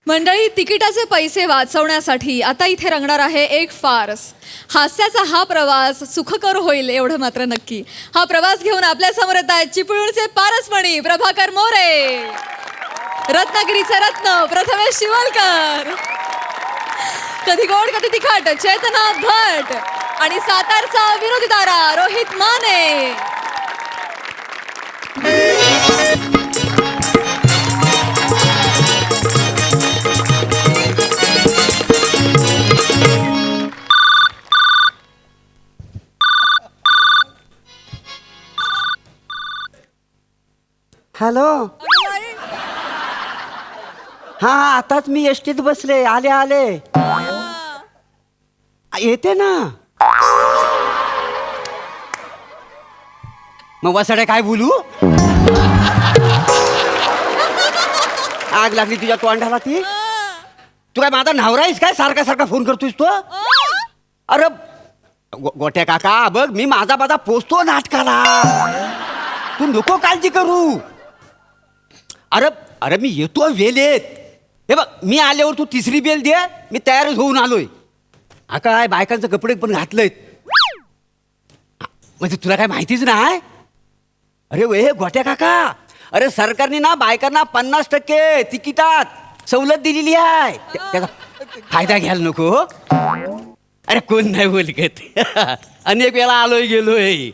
मंडळी, तिकिटाचे पैसे वाचवण्यासाठी आता इथे रंगणार आहे एक फार्स. हास्याचा हा प्रवास सुखकर होईल एवढं मात्र नक्की. हा प्रवास घेऊन आपल्या समोर येत आहेत चिपळूणचे पारसमणी प्रभाकर मोरे, रत्नागिरीचे रत्न प्रथमेश शिवलकर, कधी गोड कधी तिखट चेतना भट आणि सातारचा विनोदी तारा रोहित माने. हॅलो. हा आताच मी एसटीत बसले. आले आले येते ना. मग वसाडे काय बोलू? आग लागली तुझ्या तोंडाला. ती तू काय माझा नवरा आहेस काय? सारखा सारखा फोन करतोयस तो? अरे गोट्या काका बघ, मी माझा पोचतो नाटकाला. तू नको काळजी करू. अरे अरे मी येतो वेळेत. हे बघ, मी आल्यावर तू तिसरी बेल दे. मी तयारच होऊन आलोय. हा काय बायकांचं कपडे पण घातलेत. म्हणजे तुला काय माहितीच नाही? अरे वे गोट्या काका, अरे सरकारने ना बायकांना 50% तिकिटात सवलत दिलेली आहे. त्याचा फायदा घ्यायला नको. अरे कोण नाही बोलत. अनेक वेळा आलोय गेलोय.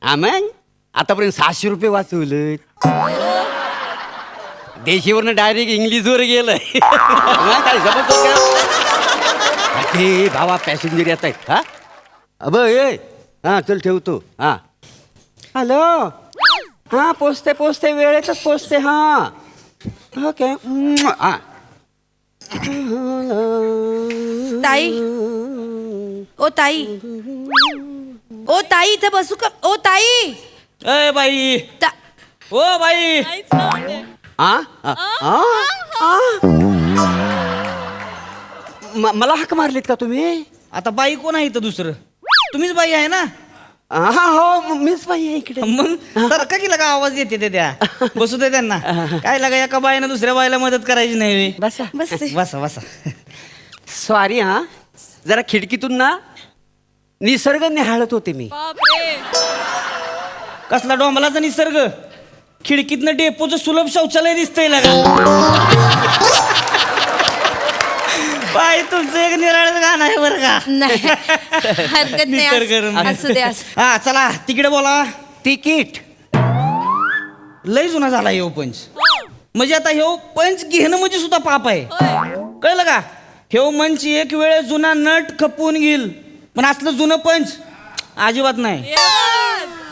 हा मग आतापर्यंत 600 रुपये वाचवलं. देशीवरनं डायरेक्ट इंग्लिशवर गेलंय. काय समजतो का? ते भावा पॅसेंजर येत आहेत. हा अब ये. हा चल ठेवतो. हा हॅलो. हा पोचते वेळेतच पोचते. हा ओके. हा ताई, ओ ताई, ओ ताई इथे बसू का? ओ ताई. अय बाई. O by. मला हाक मारलीत का तुम्ही? आता बाई कोण आहे इथं दुसरं? तुम्हीच बाई आहे ना? हा हो मीच बाई आहे इकडे. मग सारखा की लगा आवाज येते ते त्या. बसू दे त्यांना. काय लागा एका बाईनं दुसऱ्या बाईला मदत करायची नाही. बसा बसा बसा. सॉरी. हा जरा खिडकीतून ना निसर्ग निहाळत होते मी. कसला डोंबलाचा निसर्ग? खिडकीतनं डेपोचं सुलभ शौचालय दिसतंय लगा. बाई तुमचं एक निराळच गाणं आहे बरं का? नाही हरकत नाही. असू दे असू. हा चला तिकडे बोला. तिकीट लय जुना झाला ह्यो पंच. म्हणजे आता ह्यो पंच घेणं म्हणजे सुद्धा पाप आहे. कळलं का? ह्यो मंच एक वेळ जुना नट खपवून घेईल, पण असलं जुनं पंच अजिबात नाही.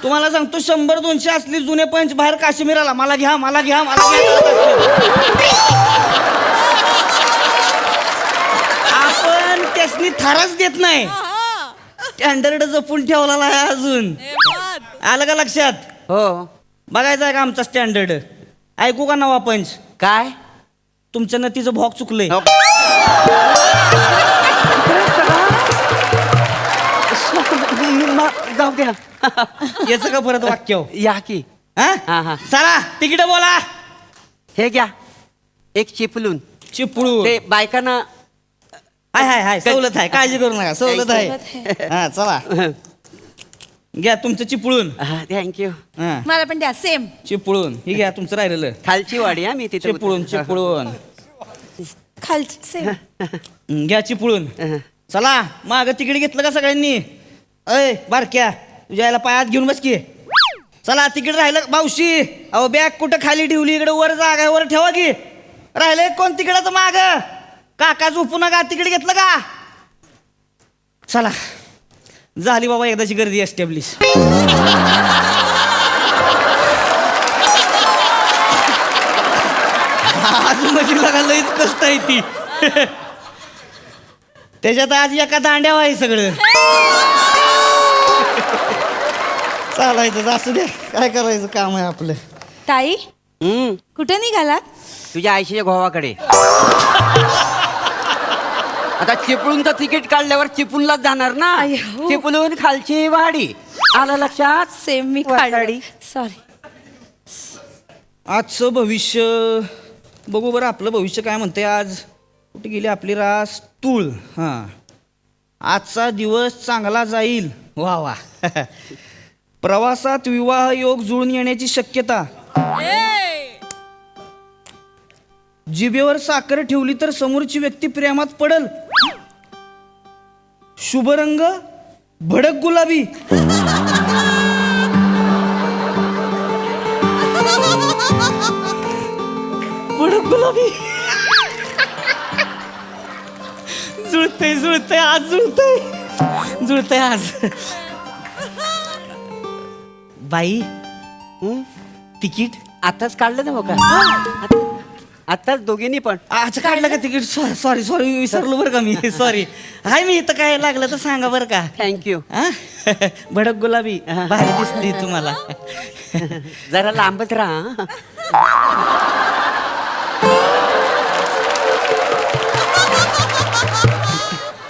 तुम्हाला सांगतो 100-200 असली जुने पंच बाहेर काश्मीराला मला घ्या मला घ्या मला घ्या. आपण त्यासनी थारच देत नाही. स्टँडर्ड जपून ठेवलेला आहे अजून. आलं का लक्षात? हो. बघायचं आहे का आमचा स्टँडर्ड? ऐकू का नवा पंच? काय तुमच्या नतीचं भॉक चुकलंय. जाऊ द्या. याचं का परत वाक्य? या की. हा. चला तिकीट बोला. हे घ्या एक चिपलून. चिपळू ते बायकांना हाय हाय हाय सवलत आहे. काळजी करू नका, सवलत आहे. हा चला घ्या तुमचं चिपळून. थँक्यू. हा मला पण द्या सेम. चिपळून ही घ्या तुमचं राहिलेलं. खालची वाडी. हा मी तिथे चिपळून चिपळून खालची सेम. घ्या चिपळून. चला माग तिकीट घेतलं का सगळ्यांनी? अय बारक्या तुझ्या याला पायात घेऊन बस की. चला तिकीट राहिलं. मावशी अहो बॅग कुठं खाली ठेवली? इकडे वर जागा आहे, वर ठेवा की. राहिलंय कोण तिकिटाचं माग? काका झोपू नका. तिकीट घेतलं का? चला झाली बाबा एकदाची गर्दी एस्टॅब्लिश. आज म्हणजे लगा लईच कष्ट आहे ती. त्याच्यात आज एका दांड्यावर आहे सगळं. चालायचं असू द्या. काय करायचं काम आहे आपलं. ताई कुठे निघाला? तुझ्या आईशीच्या गोवाकडे. आता चिपळूणचं तिकीट काढल्यावर चिपळूणलाच जाणार ना. अय्यो. चिपळूण खालची वाडी. आलं लक्षात? सेम मी वाटाडी. काढली. सॉरी. आजचं भविष्य बघू बरं आपलं भविष्य काय म्हणते आज. कुठे गेली आपली रास तूळ. हां, आजचा दिवस चांगला जाईल. वा वा. प्रवासात विवाह योग जुळून येण्याची शक्यता. जिभेवर साखर ठेवली तर समोरची व्यक्ती प्रेमात पडल. शुभ रंग भडक गुलाबी. भडक गुलाबी. जुळतंय आज जुळतंय आज. बाई तिकीट आताच काढलं ना बघा. आताच दोघींनी पण. अच्छा काढलं का तिकीट. सॉरी विसरलो बरं का मी. सॉरी. हाय मी इथं काय लागलं तर सांगा बरं का. थँक्यू. हा? भडक गुलाबी भारी दिसली तुम्हाला. जरा लांबच राहा.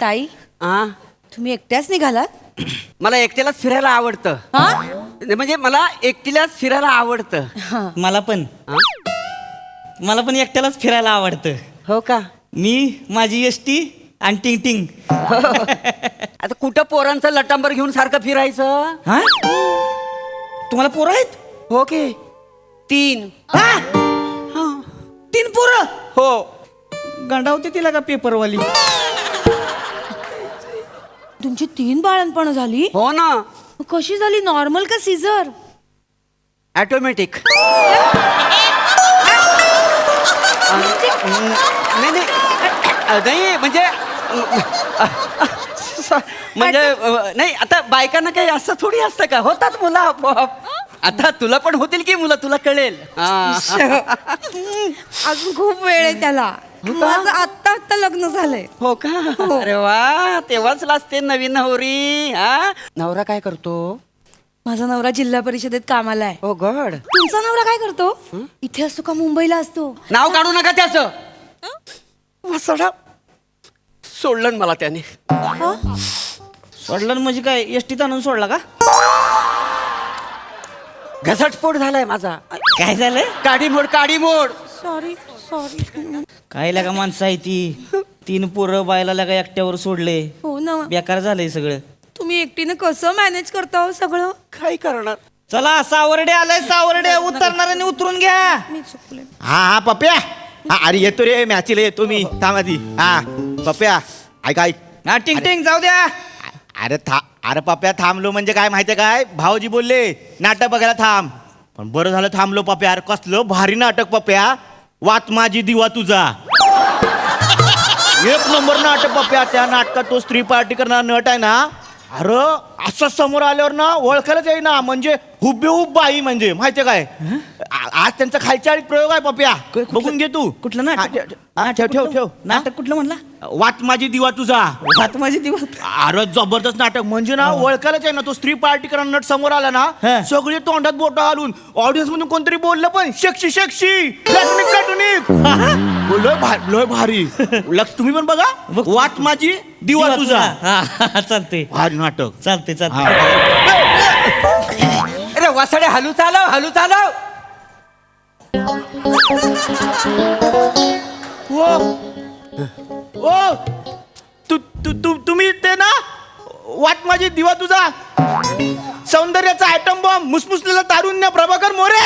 ताई हा, तुम्ही एकट्याच निघालात? मला एकट्यालाच फिरायला आवडतं. हा? म्हणजे मला एकटीलाच फिरायला आवडतं. हा. मला पण एकट्यालाच फिरायला आवडतं. हो का? मी माझी एसटी आणि टिंग टिंग. आता कुठं पोरांचं लटांबर घेऊन सारखं फिरायचं? हा? तुम्हाला पोरं आहेत? हो की 3. हा? 3 पोरं? हो. गंडावते तिला का पेपरवाली. तुमची 3 बाळणपण झाली? हो ना. कशी झाली, नॉर्मल का सीझर? ऑटोमॅटिक. नाही म्हणजे नाही आता बायकांना काही असं थोडी असतं का? होतात मुलं आपोआप. आता तुला पण होतील की मुलं, तुला कळेल. अजून खूप वेळ आहे त्याला. माझं आत्ता लग्न झालंय. हो का? अरे वा, तेव्हाच लाजते नवीन नवरी. हा, नवरा काय करतो? माझा नवरा जिल्हा परिषदेत कामाला आहे. हो गॉड. तुमचा नवरा काय करतो? इथे असतो का मुंबईला असतो? नाव काढू नका त्याचं. वसडा सोडलं ना मला त्याने. सोडलं म्हणजे काय एसटीत आणून सोडला का? घसटस्फोट झालाय माझा. काय झालंय? काडी मोड. सॉरी. काय लागा माणसं आहे ती. 3 पोरं बायला लागा एकट्यावर सोडले. हो ना. बेकार झालंय सगळं. तुम्ही एकटीने कसं मॅनेज करता हो सगळं? काय करणार? चला सावर्डे आलाय. सावर्डे उतरणाऱ्यांनी उतरून घ्या. मी चुकले. हा पप्प्या. हा अरे येतो रे, मॅचीला येतो मी. थांब आधी. हा पप्प्या ऐक. हा टिंग टिंग जाऊ द्या. अरे पप्प्या थांबलो म्हणजे काय माहितीये काय, भाऊजी बोलले नाटक बघायला थांब. पण बरं झालं थांबलो पप्प्या. अरे कसलं भारी नाटक पप्प्या. वात माझी दिवा तुझा. 1 नंबर नाटक पप्प्या. त्या नाटकात तो स्त्री पार्टी करणारा नट आहे ना, अरे असं समोर आल्यावर ना ओळखायलाच येईना. म्हणजे हुबेहूब बाई. म्हणजे माहितीये काय, आज त्यांचा खालच्या आळीत प्रयोग आहे पप्प्या. बघून घे तू. कुठलं नाटक? ठेव. नाटक कुठलं म्हणला? वात माझी दिवा तुझा. वात माझी दिवा. अरे जबरदस्त नाटक. म्हणजे ना ओळखायलाच आहे ना, तो स्त्री पार्टी करणारा नट समोर आला ना, हा. सगळे तोंडात बोट घालून ऑडियन्स मधून कोणतरी बोललं पण शेक्षी प्लॅटोनिक. लय भारी. तुम्ही पण बघा. वाट माझी दिवा तुझा. हा चालते. भारी नाटक. चालते. अरे वसाडे हलू चालव. तुम्ही ते ना वाट माझी दिवा तुझा सौंदर्याचा आयटम बॉम्ब मुसमुसलेला तारुण्य प्रभाकर मोरे.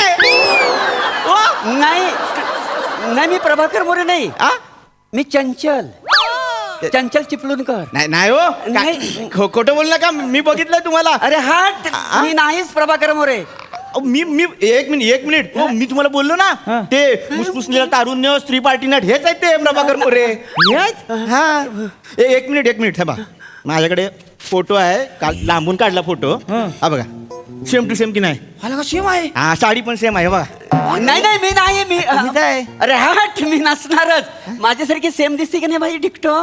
नाही मी प्रभाकर मोरे नाही. मी चंचल चिपळूणकर. नाही हो. खोटं बोल नका. मी बघितलंय तुम्हाला. अरे हट. मी नाहीच प्रभाकर मोरे. मी एक मिनिट. मी तुम्हाला बोललो ना, ते मुसमुसलेला तारुण्य स्त्री पार्टी नट हेच आहेत ते प्रभाकर मोरे. हा. एक मिनिट थांबा. माझ्याकडे फोटो आहे. काल लांबून काढला फोटो. हा बघा. सेम टू सेम की नाही? सेम आहे. हा साडी पण सेम आहे बघा. नाही मी नाही. मी काय? अरे हट. मी नसणारच. माझ्यासारखी सेम दिसते की नाही भाई डिक्टो?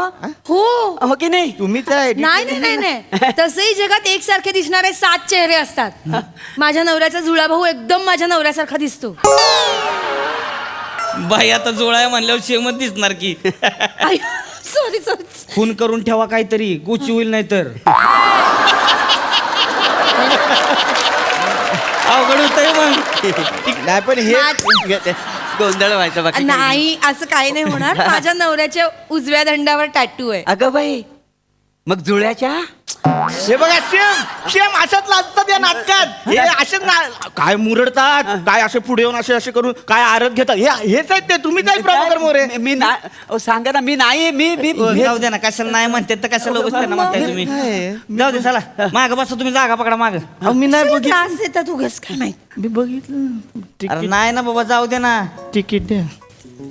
हो की नाही? तुम्हीच आहे. नाही. तसंही जगात एकसारखे दिसणारे 7 चेहरे असतात. माझ्या नवऱ्याचा जुळा भाऊ एकदम माझ्या नवऱ्यासारखा दिसतो. बाई आता जोळाय म्हणल्यावर शेमच दिसणार की. सॉरी. खून करून ठेवा काहीतरी, गुची होईल नाही तर. अवघड होतंय मग. नाही पण हे गोंधळ व्हायचा बाकी काही नाही. नाही असं काही नाही होणार. माझ्या नवऱ्याच्या उजव्या दंडावर टॅटू आहे. अगं बाई मग जुळ्याच्या हे बघा सेम सेम असंच लाजतात या नाटकात. हे असेच ना काय मुरडतात, काय असे पुढे येऊन असे असे करून काय आरत घेतात. हेच आहेत ते. तुम्हीच आहे प्रभाकर मोरे. मी नाही अहो, सांगा ना मी नाही मी जाऊ दे ना, कशाला नाही म्हणते तर कशाला उगाच त्यांना म्हणताय तुम्ही. जाऊ दे चला माग बसा तुम्ही, जागा पकडा माग. मी नाही बघितलं. त्रास देतात उगाच काय माहित. मी बघितलं. अरे नाही ना बाबा, जाऊ दे ना. तिकीट द्या.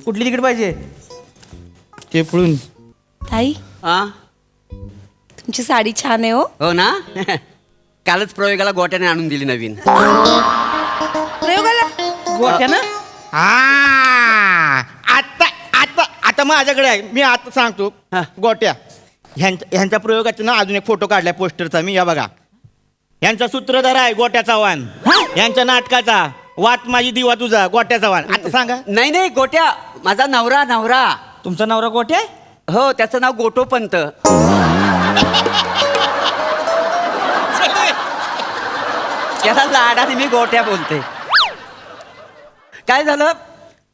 कुठली तिकीट पाहिजे? ते पळून ताई हा तुमची साडी छान आहे हो. हो ना कालच प्रयोगाला गोट्याने आणून दिली नवीन. प्रयोगाला गोट्यानं आता आता आता माझ्याकडे आहे. मी आता सांगतो हा. गोट्या ह्यांच्या प्रयोगाचा ना अजून एक फोटो काढलाय पोस्टरचा मी. या बघा यांचा सूत्रधार आहे गोट्याचा वाण. यांच्या नाटकाचा वाट माझी दिवा तुझा गोट्याचा वाण. आता सांगा. नाही नाही गोट्या माझा नवरा नवरा तुमचा नवरा गोट्या आहे? हो त्याचं नाव गोटोपंत. त्याला लाडाने मी गोट्या बोलते. काय झालं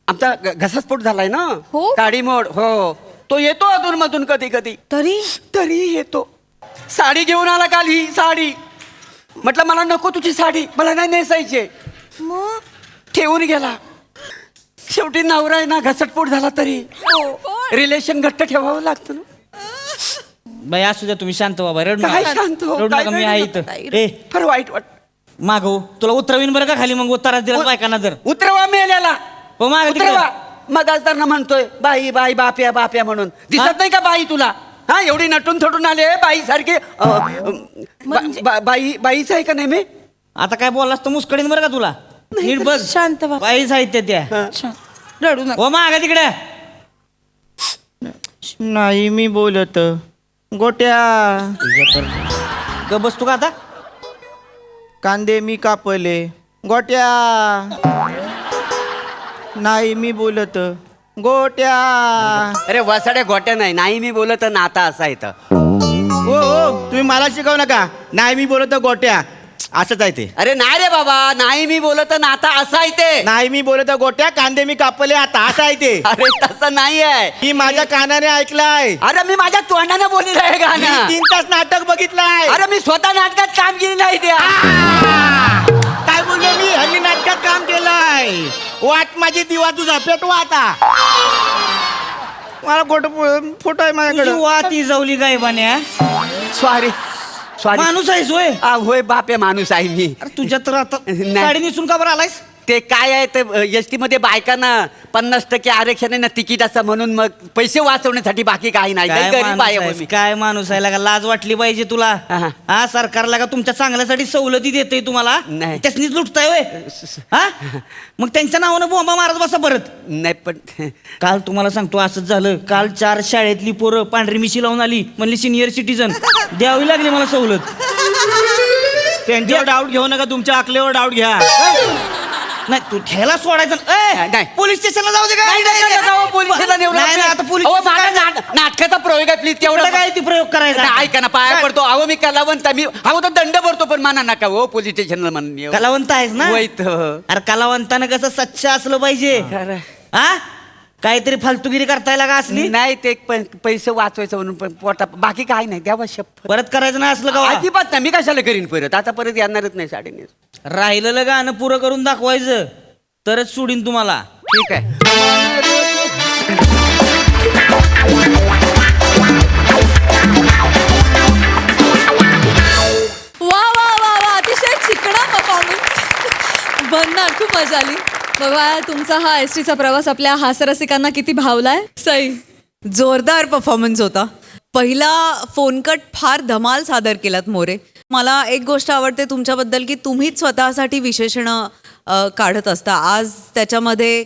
आमचा घसास्फोट झालाय ना. हो? काडीमोड हो. तो येतो अधून मधून कधी कधी तरी येतो. साडी घेऊन आला काल ही साडी. म्हटलं मला नको तुझी साडी, मला नाही नेसायची. मग ठेवून गेला. शेवटी नवरा आहे ना घसटपोट झाला तरी रिलेशन घट्ट ठेवावं लागतं ना. बाई असू द्या तुम्ही, शांत बाबा. रडू काय नका. शांत हो, रडू काय नका, मी रडू आहे नका. इथं. ए फार वाईट वाट. मागव तुला उतरवीन बरं का खाली, मग उताराच दिला बायकांना जर. उतरवा मेल्याला. हो माग उतरवा. मग असताना म्हणतोय बाई बाई बाप्या बाप्या म्हणून. दिसत नाही का बाई तुला? हा एवढी नटून थटून आले बाई सारखी. बाईच आहे का नाही मी? आता काय बोललास तर मुस्कडीन बरं का तुला. नीट बघ. शांत बाबा. बाई साहित्य त्या. रडू नका. हो माग तिकडे. नाही मी बोलत गोट्या. ग बस तू का आता. कांदे मी कापले गोट्या. नाही मी बोलत गोट्या. अरे वसाड्या गोट्या नाही. नाही मी बोलत नाता असा येतं. हो हो तुम्ही मला शिकवू नका. नाही मी बोलत गोट्या असंच आहे ते. अरे नाही रे बाबा. नाही मी बोलत नाता असं आहे ते. नाही मी बोलत गोट्या कांदे मी कापले आता असं आहे ते. अरे तसं नाही आहे. मी माझ्या कानाने ऐकलाय. अरे मी माझ्या तोंडाने बोललेलं आहे मी गाणं. 3 तास नाटक बघितलंय. अरे मी स्वतः नाटकात काम केली नाही त्या. काय बोललो मी? हल्ली नाटकात काम केलंय. वाट माझी दिवा तुझा पेटवा आता. मला फोटो आहे तुझी माझ्याकडे. वात इजवली काय बान्या. Sorry sorry. माणूस आहेस होय. होय बाप आहे माणूस आहे मी. अरे तुझ्या तर आता नाही. साडी नेसून का बरं आलायस. ते काय आहे ते एस टी मध्ये बायकांना 50% आरक्षण आहे ना तिकीट असं म्हणून मग पैसे वाचवण्यासाठी बाकी काही नाही. काय लय गरीब माणूस आहे हो आहेस, मी. काय माणूस आहे लागा. लाज वाटली पाहिजे तुला. हा. हा सरकारला का तुमच्या चांगल्यासाठी सवलती देते तुम्हाला. नाही. त्यासनीच लुटताय होय. हा मग त्यांच्या नावानं बोंबा मारत बसा परत. नाही पण काल तुम्हाला सांगतो असंच झालं. काल 4 शाळेतली पोरं पांढरी मिशी लावून आली. म्हणली सिनियर सिटीजन द्यावी लागली मला सवलत. त्यांच्यावर डाऊट घेऊ नका. तुमच्या अकलेवर डाऊट घ्या. नाही तू ठेला सोडायचं. नाही. पोलीस स्टेशनला जाऊ दे का. नाही, नाही, नका जाऊ, पोलिसाला नेऊ नका. नाही, नाही, आता पोलीस अहो, स्टेशनला माझा नाटकाचा प्रयोग आहे प्लीज तेवढं तेवढं काय ती प्रयोग करायचा. नाही, ऐका ना पाया पडतो. अहो मी कलावंत मी अहो तो दंड भरतो पण माना नका हो पोलीस स्टेशनला म्हणून. कलावंत आहेस ना. वैत. अरे कलावंतानं कसं सच्च असलं पाहिजे. खरं. हा काहीतरी फालतुगिरी करताय लागा असली. नाही ते पैसे वाचवायचं म्हणून पण पोटा बाकी काही नाही द्यावा शपथ. परत करायचं नाही असलं का. अजिबात नाही. मी कशाला करीन परत. आता परत येणारच नाही साडीने. राहिलेलं गाणं पुरं करून दाखवायचं तरच सोडीन तुम्हाला. ठीक आहे. वा वा वा वा अतिशय चिकणा परफॉर्मन्स. बनणार खूप मजा आली. बघा तुमचा हा एसटीचा प्रवास आपल्या हास्यरसिकांना किती भावलाय. सई जोरदार परफॉर्मन्स होता. पहिला फोन कट फार धमाल सादर केलात मोरे. मला एक गोष्ट आवडते तुमच्याबद्दल की तुम्हीच स्वतःसाठी विशेषणं काढत असता. आज त्याच्यामध्ये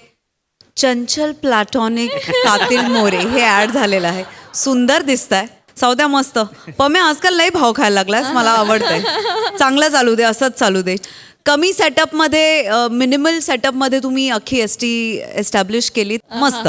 चंचल प्लॅटॉनिक कातिल मोरे हे ॲड झालेलं आहे. सुंदर दिसताय. सौद्या मस्त. पम्या आजकाल लई भाव खायला लागलास. मला आवडतंय. चांगलं चालू दे, असंच चालू दे. कमी सेटअपमध्ये मिनिमल सेटअपमध्ये तुम्ही अख्खी एसटी एस्टॅब्लिश केलीत. मस्त.